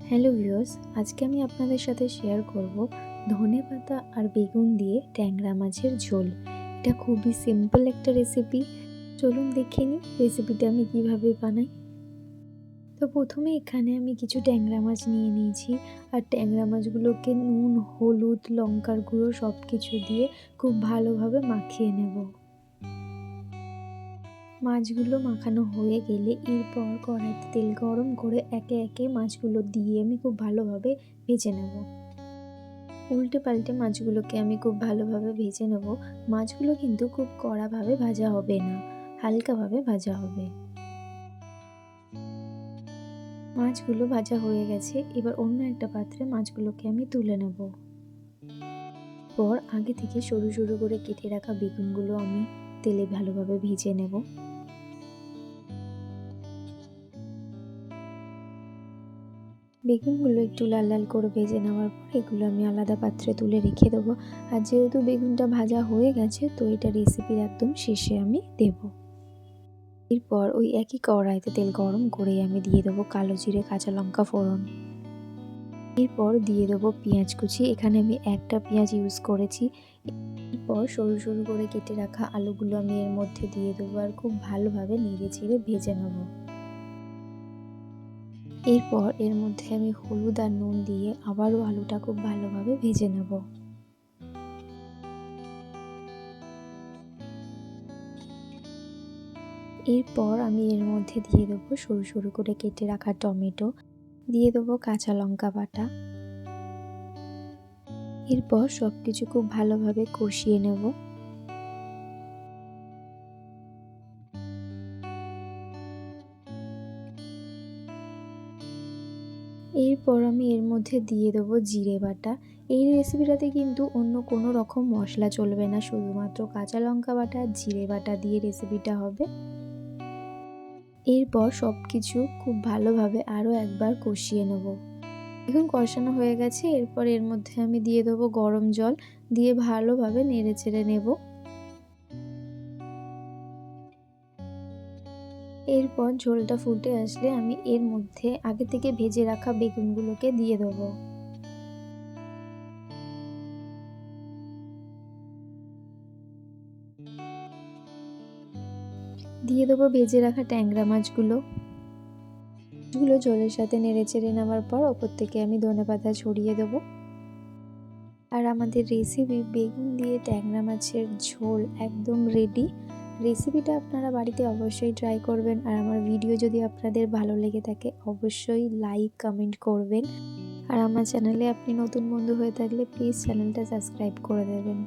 Hello viewers, আজকে আমি আপনাদের সাথে শেয়ার করব ধনেপাতা আর বেগুন দিয়ে ট্যাংরা মাছের ঝোল। এটা খুবই সিম্পল একটা রেসিপি। চলুন দেখে নিই রেসিপিটা আমি কিভাবে বানাই। তো প্রথমে এখানে আমি কিছু ট্যাংরা মাছ নিয়ে নিয়েছি, আর ট্যাংরা মাছগুলোকে নুন, হলুদ, লঙ্কার গুঁড়ো সব কিছু দিয়ে খুব ভালোভাবে মাখিয়ে নেব। মাছগুলো মাখানো হয়ে গেলে এরপর কড়াইতে তেল গরম করে একে একে মাছগুলো দিয়ে আমি খুব ভালোভাবে ভেজে নেব। উল্টে পাল্টে মাছগুলোকে আমি খুব ভালোভাবে ভেজে নেব। মাছগুলো কিন্তু খুব কড়াভাবে ভাজা হবে না, হালকাভাবে ভাজা হবে। মাছগুলো ভাজা হয়ে গেছে, এবার অন্য একটা পাত্রে মাছগুলোকে আমি তুলে নেব। পর আগে থেকে সরু সরু করে কেটে রাখা বেগুনগুলো আমি তেলে ভালোভাবে ভেজে নেব। বেগুনগুলো একটু লাল লাল করে ভেজে নেওয়ার পর এগুলো আমি আলাদা পাত্রে তুলে রেখে দেবো। আর যেহেতু বেগুনটা ভাজা হয়ে গেছে, তো এটা রেসিপির একদম শেষে আমি দেব। এরপর ওই একই কড়াইতে তেল গরম করে আমি দিয়ে দেবো কালো জিরে, কাঁচা লঙ্কা ফোড়ন। এরপর দিয়ে দেবো পেঁয়াজ কুচি। এখানে আমি একটা পেঁয়াজ ইউজ করেছি। এরপর সরু সরু করে কেটে রাখা আলুগুলো আমি এর মধ্যে দিয়ে দেবো আর খুব ভালোভাবে নেড়ে চেড়ে ভেজে নেব। এরপর এর মধ্যে আমি হলুদ আর নুন দিয়ে আবারও আলুটা খুব ভালোভাবে ভেজে নেব। এরপর আমি এর মধ্যে দিয়ে দেবো সরু সরু করে কেটে রাখা টমেটো, দিয়ে দেবো কাঁচা লঙ্কা বাটা। এরপর সবকিছু খুব ভালোভাবে কষিয়ে নেব। এরপর আমি এর মধ্যে দিয়ে দেবো জিরে বাটা। এই রেসিপিটাতে কিন্তু অন্য কোনো রকম মশলা চলবে না, শুধুমাত্র কাঁচা লঙ্কা বাটা আর জিরে বাটা দিয়ে রেসিপিটা হবে। এরপর সব কিছু খুব ভালোভাবে আরও একবার কষিয়ে নেব। এখন কষানো হয়ে গেছে, এরপর এর মধ্যে আমি দিয়ে দেবো গরম জল, দিয়ে ভালোভাবে নেড়ে চেড়ে নেব। এরপর ঝোলটা ফুটে আসলে আমি এর মধ্যে আগে থেকে ভেজে রাখা বেগুনগুলোকে দিয়ে দেবো। দিয়ে দেবো ভেজে রাখা ট্যাংরা মাছগুলো। ঝোলের সাথে নেড়ে চেড়ে নেওয়ার পর ওপর থেকে আমি ধনেপাতা ছড়িয়ে দেবো। আর আমাদের রেসিপি বেগুন দিয়ে ট্যাংরা মাছের ঝোল একদম রেডি। রেসিপিটা আপনারা বাড়িতে অবশ্যই ট্রাই করবেন। আর আমার ভিডিও যদি আপনাদের ভালো লেগে থাকে অবশ্যই লাইক কমেন্ট করবেন। আর আমার চ্যানেলে আপনি নতুন বন্ধু হয়ে থাকলে প্লিজ চ্যানেলটা সাবস্ক্রাইব করে দেবেন।